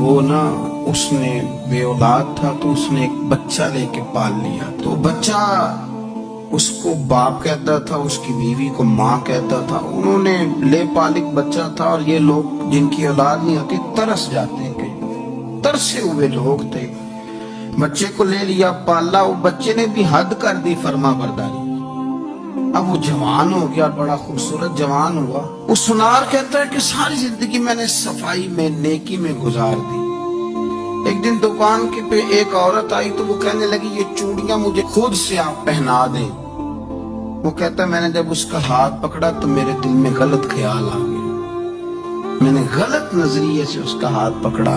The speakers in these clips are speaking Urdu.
وہ نا اس نے بے اولاد تھا تو اس نے ایک بچہ لے کے پال لیا. تو بچہ اس کو باپ کہتا تھا, اس کی بیوی کو ماں کہتا تھا. انہوں نے لے پال ایک بچہ تھا, اور یہ لوگ جن کی اولاد نہیں ہوتی ترس جاتے ہیں, کہ ترسے ہوئے لوگ تھے. بچے کو لے لیا, پالا. وہ بچے نے بھی حد کر دی فرما برداری. اب وہ جوان ہو گیا, بڑا خوبصورت جوان ہوا. وہ سنار کہتا ہے کہ ساری زندگی میں نے صفائی میں نیکی میں گزار دی. ایک دن دکان کے پہ ایک عورت آئی تو وہ کہنے لگی یہ چوڑیاں مجھے خود سے آپ پہنا دیں. وہ کہتا ہے میں نے جب اس کا ہاتھ پکڑا تو میرے دل میں غلط خیال آ گیا. میں نے غلط نظریے سے اس کا ہاتھ پکڑا,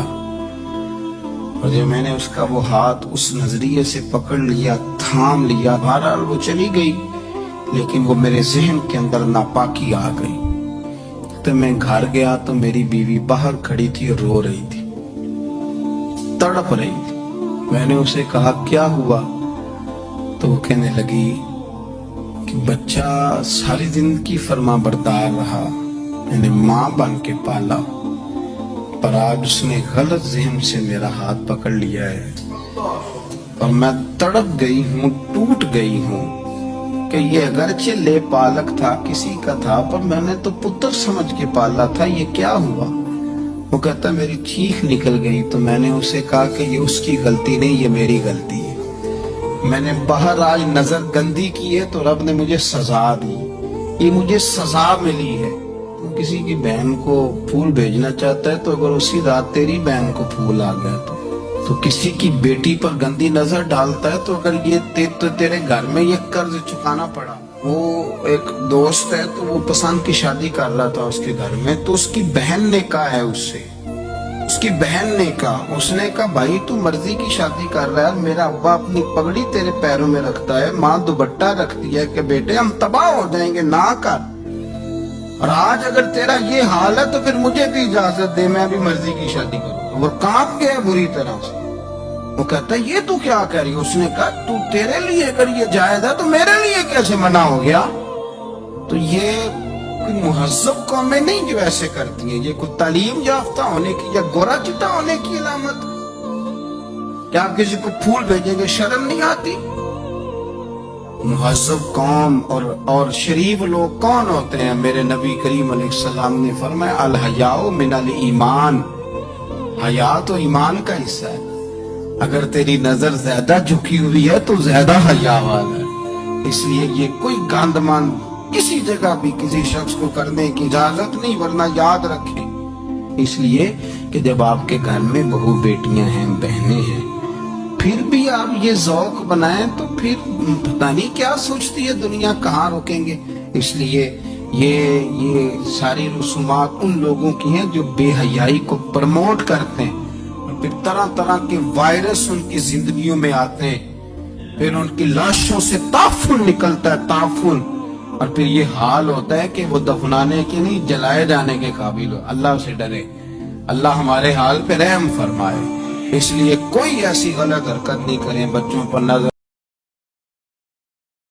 اور جب میں نے اس کا وہ ہاتھ اس نظریے سے پکڑ لیا, تھام لیا, بہرحال وہ چلی گئی, لیکن وہ میرے ذہن کے اندر ناپاکی آ گئی. تو میں گھر گیا تو میری بیوی باہر کھڑی تھی اور رو رہی تھی, تڑپ رہی تھی. میں نے اسے کہا کیا ہوا؟ تو وہ کہنے لگی کہ بچہ ساری زندگی فرما بردار رہا, میں نے ماں بن کے پالا, پر آج اس نے غلط ذہن سے میرا ہاتھ پکڑ لیا ہے, اور میں تڑپ گئی ہوں, ٹوٹ گئی ہوں کہ یہ اگرچہ لے پالک تھا, کسی کا تھا, پر میں نے تو پتر سمجھ کے پالا تھا, یہ کیا ہوا؟ وہ کہتا میری چیخ نکل گئی. تو میں نے اسے کہا کہ یہ اس کی غلطی نہیں, یہ میری غلطی ہے. میں نے باہر آج نظر گندی کی ہے تو رب نے مجھے سزا دی, یہ مجھے سزا ملی ہے. تو کسی کی بہن کو پھول بھیجنا چاہتا ہے تو اگر اسی رات تیری بہن کو پھول آ گیا تو کسی کی بیٹی پر گندی نظر ڈالتا ہے, تو اگر یہ تیرے گھر میں یہ قرض چکانا پڑا. وہ ایک دوست ہے تو وہ پسند کی شادی کر رہا تھا اس کے گھر میں, تو اس کی بہن نے کہا ہے اس سے, اس کی بہن نے کہا, اس نے کہا بھائی تو مرضی کی شادی کر رہا ہے, میرا ابا اپنی پگڑی تیرے پیروں میں رکھتا ہے, ماں دوپٹہ رکھتی ہے کہ بیٹے ہم تباہ ہو جائیں گے, نہ کر. اور آج اگر تیرا یہ حال ہے تو پھر مجھے بھی اجازت دے, میں بھی مرضی کی شادی کروں. وہ کانپ گیا بری طرح سے. وہ کہتا ہے یہ تو کیا کہہ رہی ہے؟ اس نے کہا تو تیرے لیے اگر یہ جائز ہے تو میرے لیے کیسے منع ہو گیا؟ تو یہ کوئی مہذب قومیں نہیں جو ایسے کرتی ہیں, یہ کوئی تعلیم یافتہ ہونے کی یا گورا چٹا ہونے کی علامت. کیا آپ کسی کو پھول بھیجیں گے, شرم نہیں آتی؟ مہذب قوم اور شریف لوگ کون ہوتے ہیں؟ میرے نبی کریم علیہ السلام نے فرمایا الحیاء من الایمان, حیا تو ایمان کا حصہ ہے. اگر تیری نظر زیادہ جھکی ہوئی ہے تو زیادہ حیا والا ہے. اس لیے یہ کوئی گاندمان کسی جگہ بھی کسی شخص کو کرنے کی اجازت نہیں, ورنہ یاد رکھیں. اس لیے کہ جب آپ کے گھر میں بہو بیٹیاں ہیں, بہنیں ہیں, پھر بھی آپ یہ ذوق بنائیں تو پھر پتہ نہیں کیا سوچتی ہے دنیا, کہاں روکیں گے. اس لیے یہ ساری رسومات ان لوگوں کی ہیں جو بے حیائی کو پروموٹ کرتے ہیں, اور پھر طرح طرح کے وائرس ان کی زندگیوں میں آتے ہیں, پھر ان کی لاشوں سے تعفن نکلتا ہے, تعفن, اور پھر یہ حال ہوتا ہے کہ وہ دفنانے کے نہیں جلائے جانے کے قابل ہو. اللہ سے ڈرے, اللہ ہمارے حال پہ رحم فرمائے. اس لیے کوئی ایسی غلط حرکت نہیں کریں, بچوں پر نظر